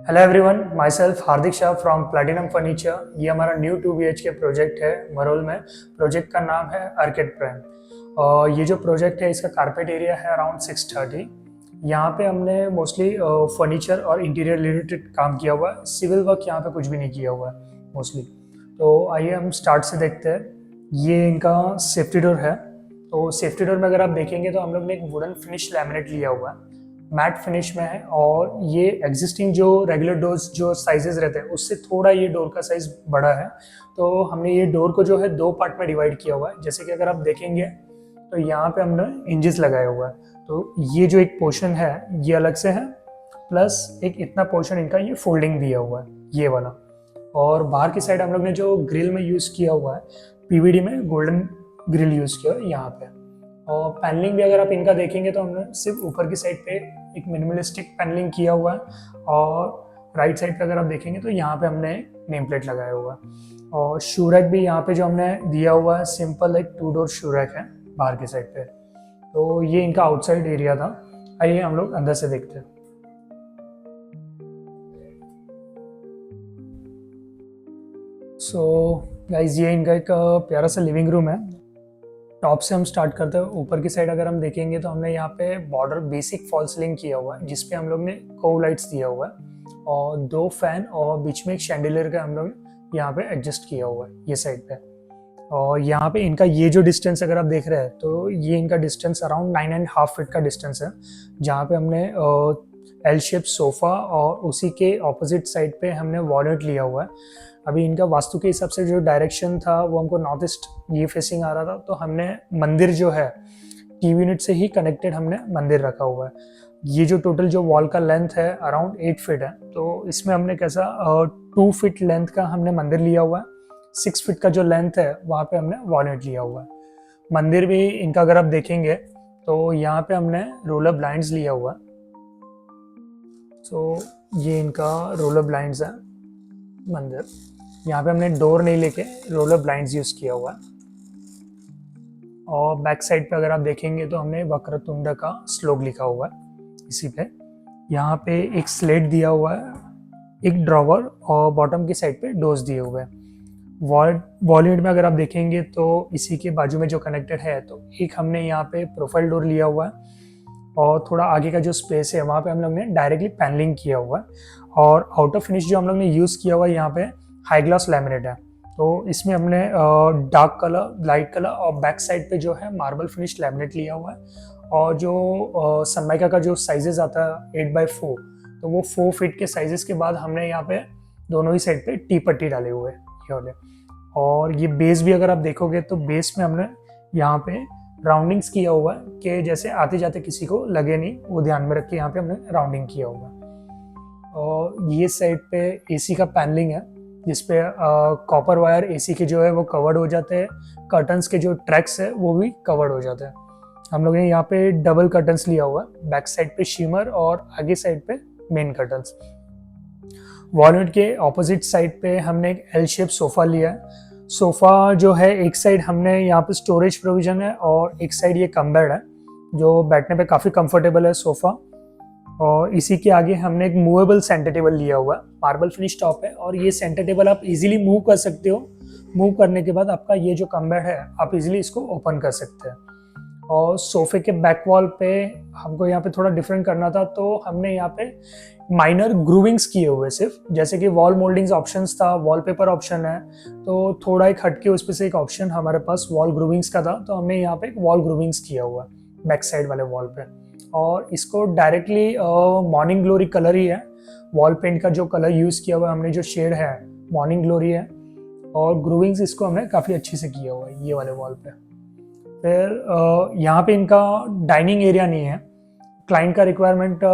Hello everyone, my self Hardik Shah from platinum furniture. ये हमारा new 2 BHK project है मरोल में। प्रोजेक्ट का नाम है आर्किड प्राइम और ये जो प्रोजेक्ट है इसका कारपेट एरिया है अराउंड 630। यहाँ पे हमने मोस्टली फर्नीचर और इंटीरियर रिलेटेड काम किया हुआ है। सिविल वर्क यहाँ पे कुछ भी नहीं किया हुआ है मोस्टली। तो आइए हम स्टार्ट से देखते हैं। ये इनका सेफ्टी डोर है। तो सेफ्टी डोर में अगर आप देखेंगे तो हम लोग ने एक वुडन फिनिश लैमिनेट लिया हुआ है, मैट फिनिश में है। और ये एग्जिस्टिंग जो रेगुलर डोर्स जो साइजेस रहते हैं उससे थोड़ा ये डोर का साइज बड़ा है। तो हमने ये डोर को जो है 2 पार्ट में डिवाइड किया हुआ है। जैसे कि अगर आप देखेंगे तो यहाँ पे हमने इंजेस लगाया हुआ है। तो ये जो एक पोर्शन है ये अलग से है, प्लस एक इतना पोर्शन इनका ये फोल्डिंग दिया हुआ है ये वाला। और बाहर की साइड हम लोग ने जो ग्रिल में यूज़ किया हुआ है पीवीडी में गोल्डन ग्रिल यूज़ किया है यहाँ पे। और पैनलिंग भी अगर आप इनका देखेंगे तो हमने सिर्फ ऊपर की साइड पे एक मिनिमलिस्टिक पैनलिंग किया हुआ है। और राइट साइड पे अगर आप देखेंगे तो यहाँ पे हमने नेम प्लेट लगाया हुआ है। और शू रैक भी यहाँ पे जो हमने दिया हुआ है सिंपल एक 2 डोर शू रैक है बाहर की साइड पे। तो ये इनका आउटसाइड एरिया था। आइए हम लोग अंदर से देखते हैं। सो गाइज ये इनका एक प्यारा सा लिविंग रूम है। टॉप से हम स्टार्ट करते हैं। ऊपर की साइड अगर हम देखेंगे तो हमने यहाँ पे बॉर्डर बेसिक फॉल सीलिंग किया हुआ है जिसपे हम लोग ने कोव लाइट्स दिया हुआ है और 2 फैन और बीच में एक शैंडिलियर का हम लोग यहाँ पे एडजस्ट किया हुआ है ये साइड पे। और यहाँ पे इनका ये जो डिस्टेंस अगर आप देख रहे हैं तो ये इनका डिस्टेंस अराउंड 9.5 फीट का डिस्टेंस है, जहाँ पे हमने एल शेप सोफा और उसी के ऑपोजिट साइड पे हमने वॉलट लिया हुआ है। अभी इनका वास्तु के हिसाब से जो डायरेक्शन था वो हमको नॉर्थ ईस्ट ये फेसिंग आ रहा था, तो हमने मंदिर जो है टीवी यूनिट से ही कनेक्टेड हमने मंदिर रखा हुआ है। ये जो टोटल जो वॉल का लेंथ है अराउंड 8 फीट है, तो इसमें हमने कैसा 2 फीट लेंथ का हमने मंदिर लिया हुआ है। 6 फीट का जो लेंथ है वहाँ पे हमने वॉलट लिया हुआ है। मंदिर भी इनका अगर आप देखेंगे तो यहाँ पे हमने रोलर ब्लाइंड्स लिया हुआ है। तो ये इनका रोलर ब्लाइंड्स है मंदिर। यहाँ पे हमने डोर नहीं लेके रोलर ब्लाइंड्स यूज किया हुआ है। और बैक साइड पे अगर आप देखेंगे तो हमने वक्रतुंड का श्लोक लिखा हुआ है इसी पे। यहाँ पे एक स्लेट दिया हुआ है, एक ड्रॉवर और बॉटम की साइड पे डोर्स दिए हुए हैं। वॉल यूनिट में अगर आप देखेंगे तो इसी के बाजू में जो कनेक्टेड है तो एक हमने यहाँ पे प्रोफाइल डोर लिया हुआ है। और थोड़ा आगे का जो स्पेस है वहाँ पे हम लोग ने डायरेक्टली पैनलिंग किया हुआ है। और आउटर फिनिश जो हम लोग ने यूज़ किया हुआ है यहाँ पे हाई ग्लास लैमिनेट है। तो इसमें हमने डार्क कलर, लाइट कलर और बैक साइड पे जो है मार्बल फिनिश लैमिनेट लिया हुआ है। और जो सनमाइका का जो साइजेस आता है 8x4, तो वो 4 फीट के साइजेस के बाद हमने यहाँ पे दोनों ही साइड पे टी पट्टी डाले हुए हैं ये वाले। और ये बेस भी अगर आप देखोगे तो बेस में हमने यहाँ पे राउंडिंग्स किया हुआ है कि जैसे आते जाते किसी को लगे नहीं, वो ध्यान में रख के यहाँ पे हमने राउंडिंग किया हुआ है। और ये साइड पे एसी का पैनलिंग है जिसपे कॉपर वायर एसी के जो है वो कवर्ड हो जाते हैं। कर्टन्स के जो ट्रैक्स है वो भी कवर्ड हो जाते हैं। हम लोग ने यहाँ पे डबल कर्टन्स लिया हुआ है, बैक साइड पे शिमर और आगे साइड पे मेन कर्टन्स। वॉलट के ऑपोजिट साइड पे हमने एक एल शेप सोफा लिया है। सोफा जो है एक साइड हमने यहाँ पे स्टोरेज प्रोविजन है और एक साइड ये कम बेड है जो बैठने पे काफ़ी कंफर्टेबल है सोफा। और इसी के आगे हमने एक मूवेबल सेंटर टेबल लिया हुआ है, मार्बल फिनिश टॉप है। और ये सेंटर टेबल आप इजीली मूव कर सकते हो। मूव करने के बाद आपका ये जो कम बेड है आप इजीली इसको ओपन कर सकते हैं। और सोफे के बैक वॉल पे हमको यहाँ पे थोड़ा डिफरेंट करना था, तो हमने यहाँ पे माइनर ग्रूविंग्स किए हुए सिर्फ, जैसे कि वॉल मोल्डिंग्स ऑप्शंस था, वॉलपेपर ऑप्शन है, तो थोड़ा एक हटके उस पर से एक ऑप्शन हमारे पास वॉल ग्रूविंग्स का था, तो हमने यहाँ पे एक वॉल ग्रूविंग्स किया हुआ है बैक साइड वाले वॉल पे। और इसको डायरेक्टली मॉर्निंग ग्लोरी कलर ही है। वॉल पेंट का जो कलर यूज किया हुआ है हमने, जो शेड है मॉर्निंग ग्लोरी है। और ग्रूविंग्स इसको हमने काफ़ी अच्छे से किया हुआ है ये वाले वॉल पे। फिर यहाँ पे इनका डाइनिंग एरिया नहीं है। क्लाइंट का रिक्वायरमेंट,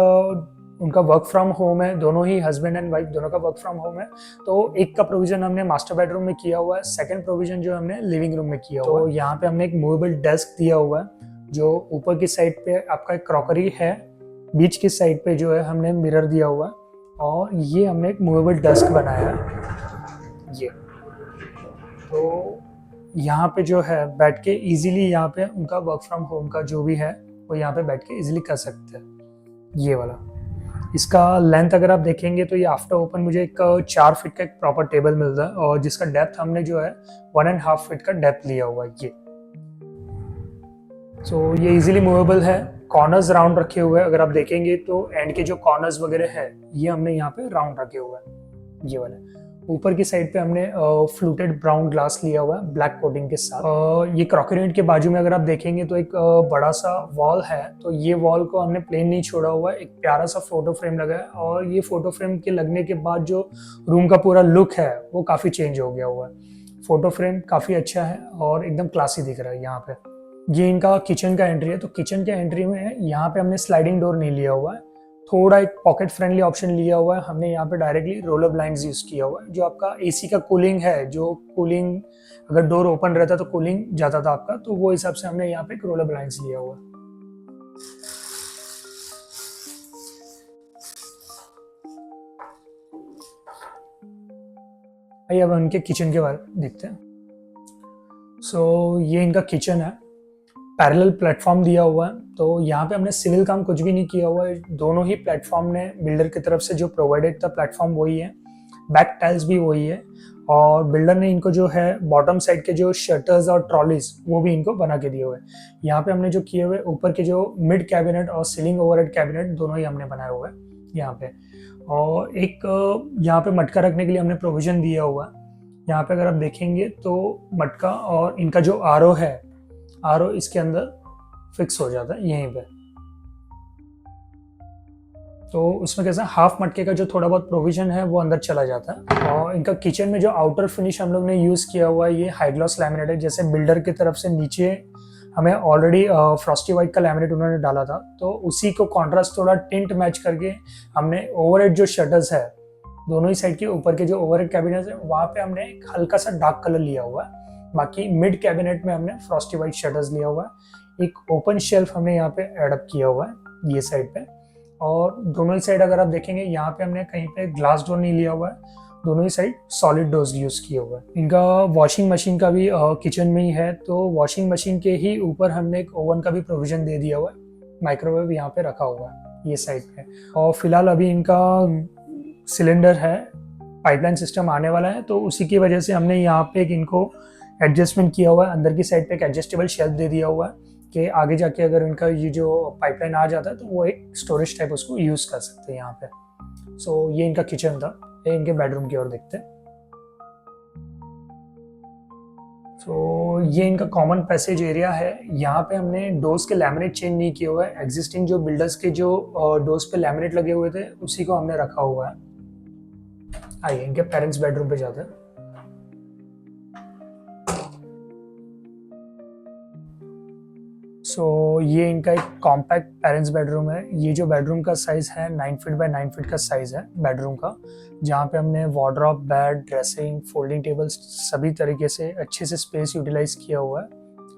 उनका वर्क फ्रॉम होम है, दोनों ही हस्बैंड एंड वाइफ दोनों का वर्क फ्रॉम होम है। तो एक का प्रोविजन हमने मास्टर बेडरूम में किया हुआ है, सेकंड प्रोविजन जो हमने लिविंग रूम में किया हुआ है। तो यहाँ पे हमने एक मूवेबल डेस्क दिया हुआ है जो ऊपर की साइड पे आपका एक क्रॉकरी है, बीच की साइड पे जो है हमने मिरर दिया हुआ है। और ये हमने एक मूवेबल डेस्क बनाया है ये। तो यहाँ पे जो है बैठ के इजीली यहाँ पे उनका वर्क फ्रॉम होम का जो भी है वो यहाँ पे बैठ के इजीली कर सकते हैं ये वाला। इसका लेंथ अगर आप देखेंगे तो ये आफ्टर ओपन मुझे एक 4 फीट का एक प्रॉपर टेबल मिल रहा है और जिसका डेप्थ हमने जो है 1.5 फीट का डेप्थ लिया हुआ है ये। सो ये इजीली मूवेबल है। कॉर्नर्स राउंड रखे हुए हैं, अगर आप देखेंगे तो एंड के जो कॉर्नर्स वगैरह है ये हमने यहाँ पे राउंड रखे हुए हैं ये वाले। ऊपर की साइड पे हमने फ्लूटेड ब्राउन ग्लास लिया हुआ है ब्लैक कोटिंग के साथ। ये क्रॉकरी यूनिट के बाजू में अगर आप देखेंगे तो एक बड़ा सा वॉल है, तो ये वॉल को हमने प्लेन नहीं छोड़ा हुआ है, एक प्यारा सा फोटो फ्रेम लगा है और ये फोटो फ्रेम के लगने के बाद जो रूम का पूरा लुक है वो काफी चेंज हो गया हुआ है। फोटो फ्रेम काफी अच्छा है और एकदम क्लासी दिख रहा है यहाँ पे। ये इनका किचन का एंट्री है, तो किचन के एंट्री में यहाँ पे हमने स्लाइडिंग डोर नहीं लिया हुआ है, थोड़ा एक पॉकेट फ्रेंडली ऑप्शन लिया हुआ है हमने। यहाँ पे डायरेक्टली रोलर ब्लाइंड्स यूज किया हुआ है, जो आपका एसी का कूलिंग है, जो कूलिंग अगर डोर ओपन रहता तो कूलिंग जाता था आपका, तो वो हिसाब से हमने यहाँ पे एक रोलर ब्लाइंड्स लिया हुआ है। आइए अब उनके किचन के बारे में देखते हैं। सो ये इनका किचन है, पैरेलल प्लेटफॉर्म दिया हुआ है, तो यहाँ पे हमने सिविल काम कुछ भी नहीं किया हुआ है, दोनों ही प्लेटफॉर्म ने बिल्डर की तरफ से जो प्रोवाइडेड था प्लेटफॉर्म वही है, बैक टाइल्स भी वही है और बिल्डर ने इनको जो है बॉटम साइड के जो शटर्स और ट्रॉलीज वो भी इनको बना के दिए हुए हैं। यहाँ पे हमने जो किए हुए ऊपर के जो मिड कैबिनेट और सीलिंग ओवरहेड कैबिनेट दोनों ही हमने बनाए हुए हैं यहाँ पे। और एक यहाँ पे मटका रखने के लिए हमने प्रोविजन दिया हुआ है। यहाँ पे अगर आप देखेंगे तो मटका और इनका जो आरओ है, आरओ इसके अंदर फिक्स हो जाता है यहीं पे। तो उसमें कैसा हाफ मटके का जो थोड़ा बहुत प्रोविजन है वो अंदर चला जाता है। और इनका किचन में जो आउटर फिनिश हम लोग ने यूज किया हुआ है ये हाई ग्लॉस लैमिनेट है, जैसे बिल्डर की तरफ से नीचे हमें ऑलरेडी फ्रॉस्टी व्हाइट का लैमिनेट उन्होंने डाला था, तो उसी को कॉन्ट्रास्ट थोड़ा टिंट मैच करके हमने ओवरहेड जो शटर्स है दोनों ही साइड के ऊपर के जो ओवरहेड कैबिनेट है वहां पे हमने एक हल्का सा डार्क कलर लिया हुआ है। बाकी मिड कैबिनेट में हमने फ्रॉस्टी व्हाइट शटर्स लिया हुआ है। एक ओपन शेल्फ हमने यहाँ पे एडअप किया हुआ है ये साइड पे, और दोनों ही साइड अगर आप देखेंगे यहाँ पे हमने कहीं पे ग्लास डोर नहीं लिया हुआ है, दोनों ही साइड सॉलिड डोर्स यूज किया हुआ है। इनका वॉशिंग मशीन का भी किचन में ही है, तो वॉशिंग मशीन के ही ऊपर हमने एक ओवन का भी प्रोविजन दे दिया हुआ है, माइक्रोवेव यहाँ पे रखा हुआ है ये साइड पे। और फिलहाल अभी इनका सिलेंडर है, पाइपलाइन सिस्टम आने वाला है, तो उसी की वजह से हमने यहाँ पे एक इनको एडजस्टमेंट किया हुआ है। अंदर की साइड पे एक एडजस्टेबल शेल्फ दे दिया हुआ है कि आगे जाके अगर इनका ये जो पाइपलाइन आ जाता है तो वो एक स्टोरेज टाइप उसको यूज कर सकते हैं यहाँ पे। सो ये इनका किचन था। ये इनके बेडरूम की ओर देखते हैं। सो ये इनका कॉमन पैसेज एरिया है। यहाँ पे हमने डोर्स के लैमिनेट चेंज नहीं किया हुआ है, एग्जिस्टिंग जो बिल्डर्स के जो डोर्स पे लैमिनेट लगे हुए थे उसी को हमने रखा हुआ है। आइए इनके पेरेंट्स बेडरूम पे जाते हैं। सो ये इनका एक कॉम्पैक्ट पेरेंट्स बेडरूम है। ये जो बेडरूम का साइज है 9 फीट बाय 9 फीट का साइज है बेडरूम का, जहाँ पे हमने wardrobe, bed, dressing, folding tables सभी तरीके से अच्छे से स्पेस यूटिलाइज किया हुआ है।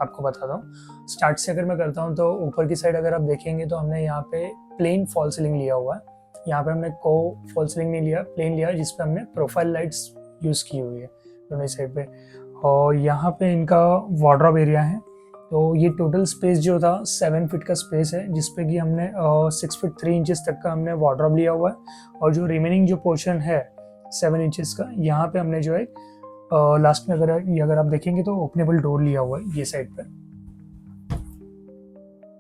आपको बताता हूँ, स्टार्ट से अगर मैं करता हूँ तो ऊपर की साइड अगर आप देखेंगे तो हमने यहाँ पे प्लेन फॉल सीलिंग लिया हुआ है। यहाँ पे हमने को फॉल सीलिंग नहीं लिया, प्लेन लिया, जिसपे हमने प्रोफाइल लाइट्स यूज की हुई है दोनों साइड पे। और यहाँ पे इनका वार्डरोब एरिया है, तो ये टोटल स्पेस जो था 7 फीट का स्पेस है, जिसपे कि हमने 6 फीट 3 इंचेस तक का हमने वार्डरोब लिया हुआ है। और जो रिमेनिंग जो पोर्शन है 7 इंचेस का, यहाँ पे हमने जो है लास्ट में अगर आप देखेंगे तो ओपनेबल डोर लिया हुआ है ये साइड पे।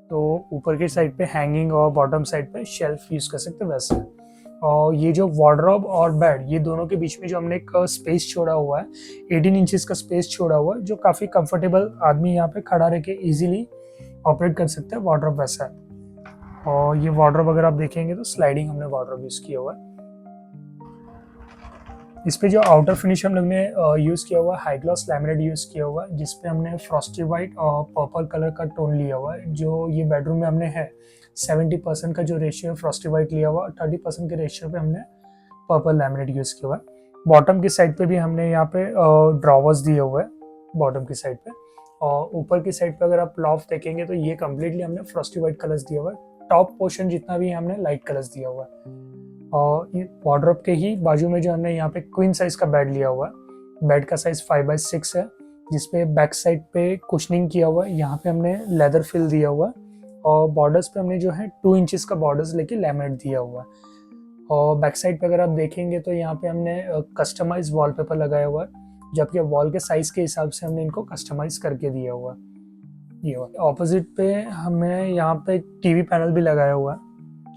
तो ऊपर के साइड पे हैंगिंग और बॉटम साइड पे शेल्फ यूज कर सकते हैं वैसे। और ये जो वार्डरोब और बेड, ये दोनों के बीच में जो हमने एक स्पेस छोड़ा हुआ है 18 इंचेस का स्पेस छोड़ा हुआ है, जो काफी कंफर्टेबल आदमी यहाँ पे खड़ा रह के इजीली ऑपरेट कर सकते हैं। वार्डरोब वैसा है। और ये वार्डरोब अगर आप देखेंगे तो स्लाइडिंग हमने वार्डरोब यूज किया हुआ है। इस पे जो आउटर फिनिश हम लोग ने यूज किया हुआ है हाई ग्लॉस लैमिनेट यूज किया हुआ है, जिसपे हमने फ्रॉस्टी व्हाइट और पर्पल कलर का टोन लिया हुआ है। जो ये बेडरूम में हमने है 70% का जो रेशियो है फ्रॉस्टी व्हाइट लिया हुआ है, 30% के रेशियो पे हमने पर्पल लैमिनेट यूज किया हुआ है। बॉटम की साइड पे भी हमने यहाँ पे ड्रॉवर्स दिए हुए हैं बॉटम की साइड पे। और ऊपर की साइड पे अगर आप लॉफ्ट देखेंगे तो ये कम्प्लीटली हमने फ्रॉस्टी व्हाइट कलर्स दिया हुआ है। टॉप पोर्शन जितना भी हमने लाइट कलर्स दिया हुआ है। और ये वार्डरोब के ही बाजू में जो हमने यहाँ पे क्वीन साइज का बेड लिया हुआ है। बेड का साइज 5x6 है, जिसपे बैक साइड पे कुशनिंग किया हुआ है। यहाँ पे हमने लेदर फिल दिया हुआ है और बॉर्डर्स पे हमने जो है 2 इंचेस का बॉर्डर्स लेके लैमिनेट दिया हुआ है। और बैक साइड पे अगर आप देखेंगे तो यहाँ पे हमने कस्टमाइज वॉलपेपर लगाया हुआ है, जबकि वॉल के साइज़ के हिसाब से हमने इनको कस्टमाइज करके दिया हुआ है। ये ऑपोजिट पे हमें यहाँ पे टीवी पैनल भी लगाया हुआ है।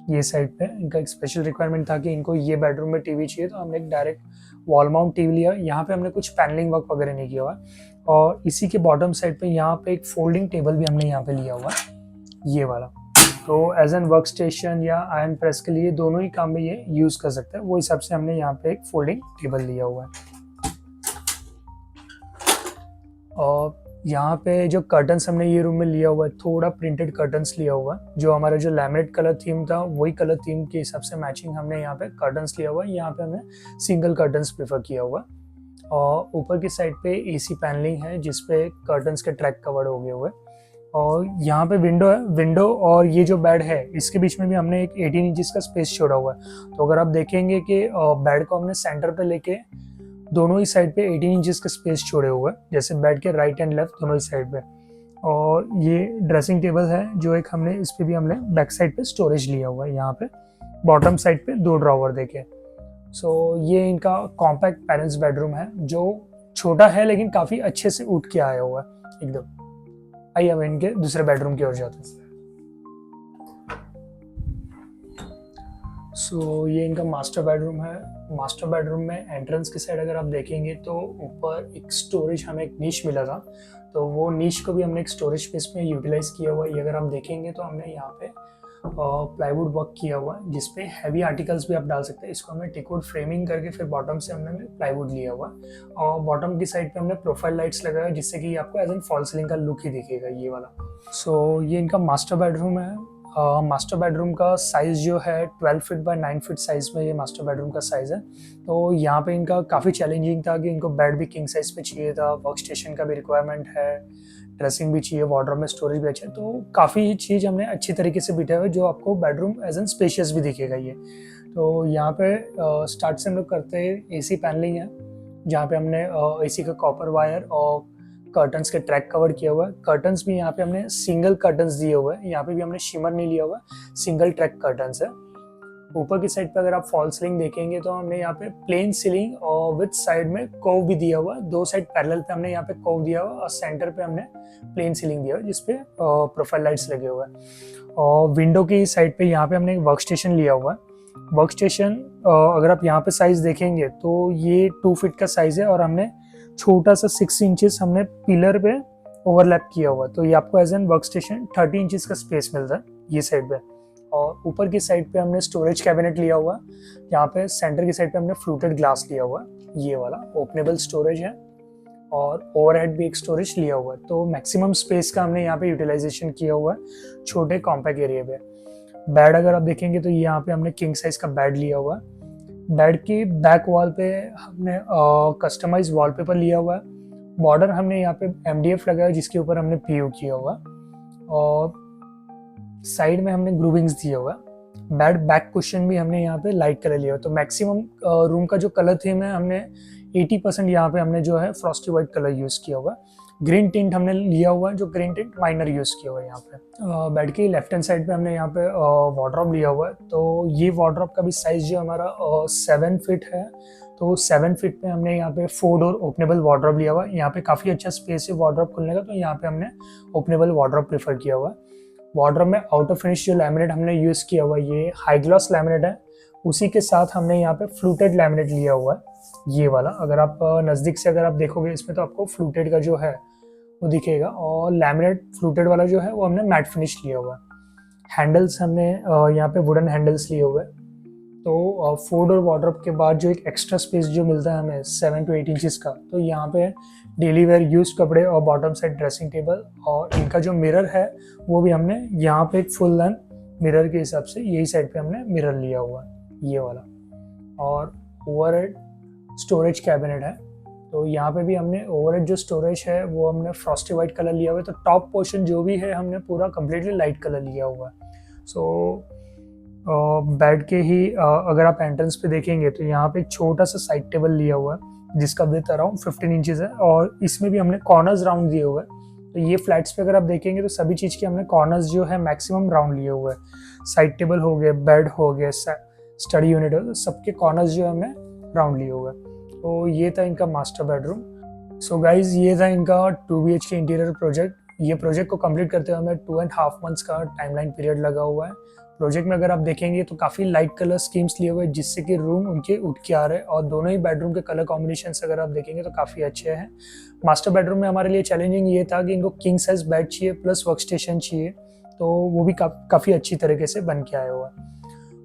ये साइड पे इनका एक स्पेशल रिक्वायरमेंट था कि इनको ये बेडरूम में टीवी चाहिए, तो हमने एक डायरेक्ट वॉल माउंट टीवी लिया। यहाँ पे हमने कुछ पैनलिंग वर्क वगैरह नहीं किया हुआ। और इसी के बॉटम साइड पे यहाँ पे एक फोल्डिंग टेबल भी हमने यहाँ पे लिया हुआ है, ये वाला। तो एज एन वर्क स्टेशन या आयरन प्रेस के लिए दोनों ही काम में ये यूज़ कर सकते हैं, वो हिसाब से हमने यहाँ पे एक फोल्डिंग टेबल लिया हुआ है। और यहाँ पे जो कर्टन्स हमने ये रूम में लिया हुआ है, थोड़ा प्रिंटेड कर्टन्स लिया हुआ है। जो हमारा जो लैमिनेट कलर थीम था वही कलर थीम के हिसाब से मैचिंग हमने यहाँ पे कर्टन्स लिया हुआ है। यहाँ पे हमने सिंगल कर्टन्स प्रेफर किया हुआ है। और ऊपर की साइड पे एसी पैनलिंग है जिसपे कर्टन्स के ट्रैक कवर्ड हो गए हुए। और यहाँ पे विंडो है, विंडो और ये जो बेड है इसके बीच में भी हमने एक 18 इंचेस का स्पेस छोड़ा हुआ है। तो अगर आप देखेंगे कि बेड को हमने सेंटर पे लेके दोनों ही साइड पे 18 इंचेस का स्पेस छोड़े हुए हैं, जैसे बेड के राइट एंड लेफ्ट दोनों ही साइड पे। और ये ड्रेसिंग टेबल है जो एक हमने इस पे भी हमने बैक साइड पे स्टोरेज लिया हुआ है। यहाँ पे बॉटम साइड पे 2 ड्रॉवर देखे। सो ये इनका कॉम्पैक्ट पेरेंट्स बेडरूम है जो छोटा है लेकिन काफ़ी अच्छे से उठ के आया हुआ है एकदम। आइए अब इनके दूसरे बेडरूम की ओर जाते हैं। सो ये इनका मास्टर बेडरूम है। मास्टर बेडरूम में एंट्रेंस की साइड अगर आप देखेंगे तो ऊपर एक स्टोरेज हमें एक नीश मिला था, तो वो नीश को भी हमने एक स्टोरेज स्पेस में यूटिलाइज किया हुआ है। ये अगर आप देखेंगे तो हमने यहाँ पे प्लाईवुड वर्क किया हुआ है जिसपे हैवी आर्टिकल्स भी आप डाल सकते हैं। इसको हमने टिकवुड फ्रेमिंग करके फिर बॉटम से हमने प्लाईवुड लिया हुआ है। और बॉटम की साइड पे हमने प्रोफाइल लाइट्स लगाया जिससे कि आपको एज एन फॉल सीलिंग का लुक ही दिखेगा ये वाला। सो ये इनका मास्टर बेडरूम है। मास्टर बेडरूम का साइज़ जो है 12 फीट बाय 9 फीट साइज़ में ये मास्टर बेडरूम का साइज़ है। तो यहाँ पे इनका काफ़ी चैलेंजिंग था कि इनको बेड भी किंग साइज़ पे चाहिए था, वर्क स्टेशन का भी रिक्वायरमेंट है, ड्रेसिंग भी चाहिए, वार्डरोब में स्टोरेज भी अच्छा है। तो काफ़ी चीज़ हमने अच्छी तरीके से बिठा हुआ है जो आपको बेडरूम एज एन स्पेशियस भी दिखेगा ये। तो यहाँ पे स्टार्ट से हम लोग करते हैं एसी पैनलिंग है, जहाँ पे हमने एसी का कॉपर वायर और कर्टन्स के ट्रैक कवर किया हुआ है। कर्टन्स भी यहाँ पे हमने सिंगल कर्टन्स दिए हुए हैं, यहाँ पे भी हमने शिमर नहीं लिया हुआ, सिंगल ट्रैक कर्टन्स है। ऊपर की साइड पे अगर आप फॉल सीलिंग देखेंगे तो हमने यहाँ पे प्लेन सीलिंग और विद साइड में कर्व भी दिया हुआ है। 2 साइड पैरेलल पे हमने यहाँ पे कर्व दिया हुआ और सेंटर पे हमने प्लेन सीलिंग दिया हुआ जिसपे प्रोफाइल लाइट्स लगे हुए हैं। और विंडो की साइड पे यहाँ पे हमने एक वर्क स्टेशन लिया हुआ है। वर्क स्टेशन अगर आप यहाँ पे साइज देखेंगे तो ये 2 फीट का साइज है और हमने छोटा सा 6 इंचेस हमने पिलर पे ओवरलैप किया हुआ, तो ये आपको as an work station 30 inches का स्पेस मिलता है ये साइड पे। और ऊपर की साइड पे हमने स्टोरेज कैबिनेट लिया हुआ, यहाँ पे सेंटर की साइड पे हमने फ्लूटेड ग्लास लिया हुआ, ये वाला ओपनेबल स्टोरेज है। और ओवरहेड भी एक स्टोरेज लिया हुआ है, तो मैक्सिमम स्पेस का हमने यहाँ पे यूटिलाइजेशन किया हुआ है छोटे कॉम्पैक्ट एरिया पे। बेड अगर आप देखेंगे तो यहाँ पे हमने किंग साइज का बेड लिया हुआ है। बेड की बैक वॉल पे हमने कस्टमाइज वॉलपेपर लिया हुआ है। बॉर्डर हमने यहाँ पे MDF लगाया जिसके ऊपर हमने PU किया हुआ और साइड में हमने ग्रूविंग्स दिया हुआ है। बेड बैक कुशन भी हमने यहाँ पे लाइट कलर लिया हुआ, तो मैक्सिमम रूम का जो कलर थीम है हमने 80% यहाँ पे हमने जो है फ्रॉस्टी वाइट कलर यूज़ किया हुआ है। ग्रीन टिंट हमने लिया हुआ है, जो ग्रीन टिंट माइनर यूज़ किया हुआ है यहाँ पे। बेड की लेफ्ट हैंड साइड पे हमने यहाँ पे वार्डरोब लिया हुआ है, तो ये वार्डरोब का भी साइज जो हमारा 7 फीट है, तो 7 फीट पे हमने यहाँ पे 4 डोर ओपनेबल वार्डरोब लिया हुआ है। यहाँ पे काफ़ी अच्छा स्पेस है वार्डरोब खुलने का, तो यहाँ पे हमने ओपनेबल वार्डरोब प्रेफर किया हुआ है। वार्डरोब में आउटर फिनिश जो लैमिनेट हमने यूज़ किया हुआ है ये हाई ग्लॉस लैमिनेट है, उसी के साथ हमने यहाँ पे फ्लूटेड लैमिनेट लिया हुआ है ये वाला। अगर आप नज़दीक से अगर आप देखोगे इसमें तो आपको फ्लूटेड का जो है वो दिखेगा, और लैमिनेट फ्लूटेड वाला जो है वो हमने मैट फिनिश लिया हुआ है। हैंडल्स हमने यहाँ पे वुडन हैंडल्स लिए हुए, तो 4 डोर वार्डरोब के बाद जो एक एक्स्ट्रा स्पेस जो मिलता है हमें 7 to 8 इंचेस का, तो यहाँ पे डेली वेयर यूज कपड़े और बॉटम साइड ड्रेसिंग टेबल, और इनका जो मिरर है वो भी हमने यहाँ पे एक फुल लेंथ मिरर के हिसाब से यही साइड पे हमने मिरर लिया हुआ है ये वाला। और ओवरहेड स्टोरेज कैबिनेट है, तो यहाँ पे भी हमने ओवरहेड जो स्टोरेज है वो हमने फ्रॉस्टी वाइट कलर लिया हुआ है, तो टॉप पोर्शन जो भी है हमने पूरा कम्प्लीटली लाइट कलर लिया हुआ है। सो बेड के ही अगर आप एंट्रेंस पे देखेंगे तो यहाँ पे एक छोटा सा साइड टेबल लिया हुआ है जिसका विड्थ अराउंड 15 इंचेस है, और इसमें भी हमने कॉर्नर्स राउंड दिए हुए हैं। तो ये फ्लैट्स पे अगर आप देखेंगे तो सभी चीज़ के हमने कॉर्नर्स जो है मैक्सिमम राउंड लिए हुए हैं। साइड टेबल हो गए, बेड हो गए, स्टडी यूनिट है, तो सबके कॉर्नर्स जो है हमने राउंड लिए हुए हैं। तो ये था इनका मास्टर बेडरूम। सो गाइज ये था इनका 2 BHK इंटीरियर प्रोजेक्ट। ये प्रोजेक्ट को कंप्लीट करते हुए हमें 2.5 मंथ्स का टाइमलाइन पीरियड लगा हुआ है। प्रोजेक्ट में अगर आप देखेंगे तो काफ़ी लाइट कलर स्कीम्स लिए हुए हैं, जिससे कि रूम उनके उठ के आ रहे हैं, और दोनों ही बेडरूम के कलर कॉम्बिनेशंस अगर आप देखेंगे तो काफ़ी अच्छे हैं। मास्टर बेडरूम में हमारे लिए चैलेंजिंग ये था कि इनको किंग साइज बेड चाहिए प्लस वर्क स्टेशन चाहिए, तो वो भी काफ़ी अच्छी तरीके से बन के आया हुआ है।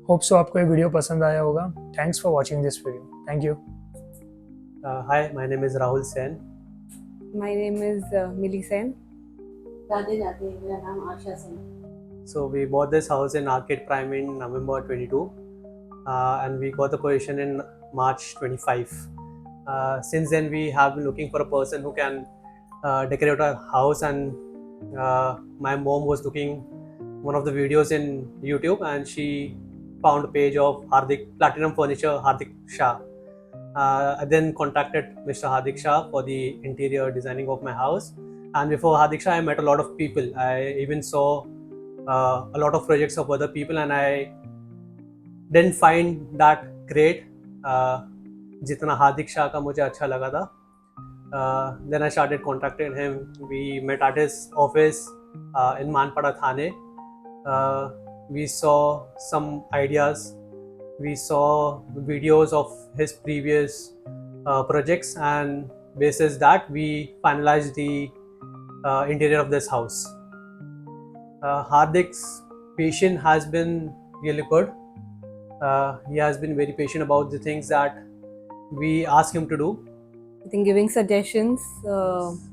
होप सो आपको ये वीडियो पसंद आया होगा। Thanks for watching this video. Thank you. Hi, my name is Rahul Sen. My name is Millie Sen. Radhe Radhe, मेरा नाम आशा Singh. So we bought this house in Arcade Prime in November 22, and we got the possession in March 25. Since then, we have been looking for a person who can decorate our house, and my mom was looking one of the videos in YouTube, and she found a page of Hardik Platinum Furniture, Hardik Shah. I then contacted Mr. Hardik Shah for the interior designing of my house. And before Hardik Shah, I met a lot of people. I even saw a lot of projects of other people, and I didn't find that great. जितना Hardik Shah का मुझे अच्छा लगा था. Then I started contacting him. We met at his office in Manpada Thane. We saw some ideas. We saw videos of his previous projects, and basis that we finalized the interior of this house. Hardik's patience has been really good. He has been very patient about the things that we ask him to do. I think giving suggestions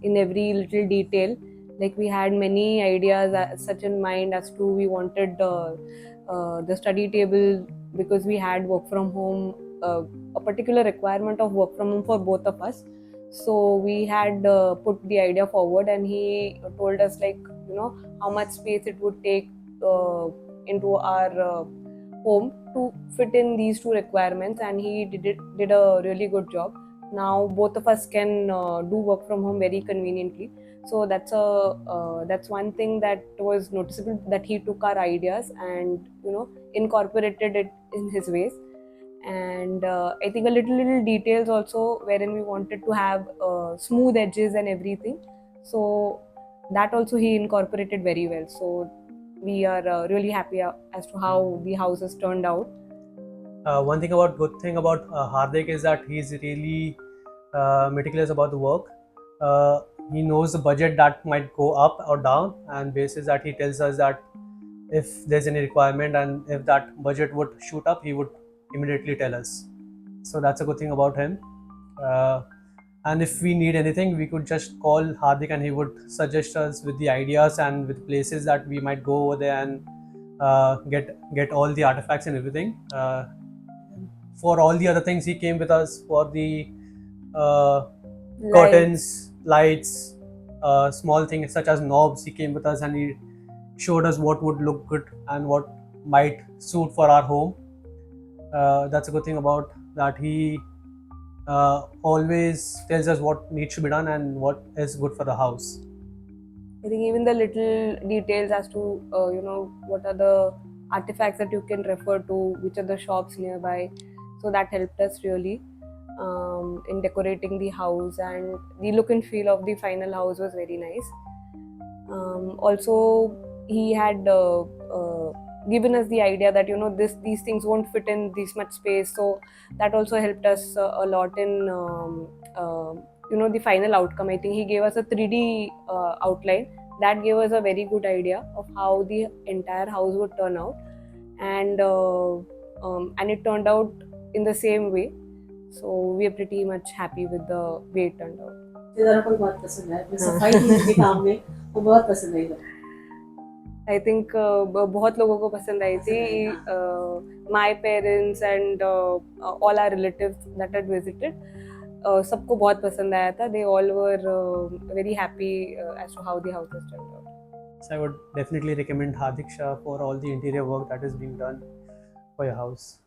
in every little detail. Like we had many ideas such in mind as to we wanted the study table, because we had work from home, a particular requirement of work from home for both of us. So we had put the idea forward, and he told us, like, how much space it would take into our home to fit in these two requirements, and he did a really good job. Now both of us can do work from home very conveniently. So that's one thing that was noticeable, that he took our ideas and incorporated it in his ways. And I think a little details also, wherein we wanted to have smooth edges and everything, so that also he incorporated very well. So we are really happy as to how the house has turned out. One good thing about Hardik is that he's really meticulous about the work. He knows the budget that might go up or down, and basis that he tells us that if there's any requirement and if that budget would shoot up, he would immediately tell us. So that's a good thing about him. And if we need anything, we could just call Hardik, and he would suggest us with the ideas and with places that we might go over there and get all the artifacts and everything. For all the other things, he came with us for the curtains, lights, small things such as knobs. He came with us, and he showed us what would look good and what might suit for our home. That's a good thing about that. He always tells us what needs to be done and what is good for the house. I think even the little details as to what are the artifacts that you can refer to, which are the shops nearby, so that helped us really in decorating the house, and the look and feel of the final house was very nice. Also, he had given us the idea that these things won't fit in this much space, so that also helped us a lot in the final outcome. I think he gave us a 3D outline that gave us a very good idea of how the entire house would turn out, and it turned out in the same way. So we are pretty much happy with the way it turned out. रिश्तेदारों को बहुत पसंद है, अपने सफाई के काम में वो बहुत पसंद आई। I think बहुत लोगों को पसंद आई थी. My parents and all our relatives that had visited, सबको बहुत पसंद आया था. They all were very happy as to how the house has turned out. So I would definitely recommend Hardik Shah for all the interior work that is being done for your house.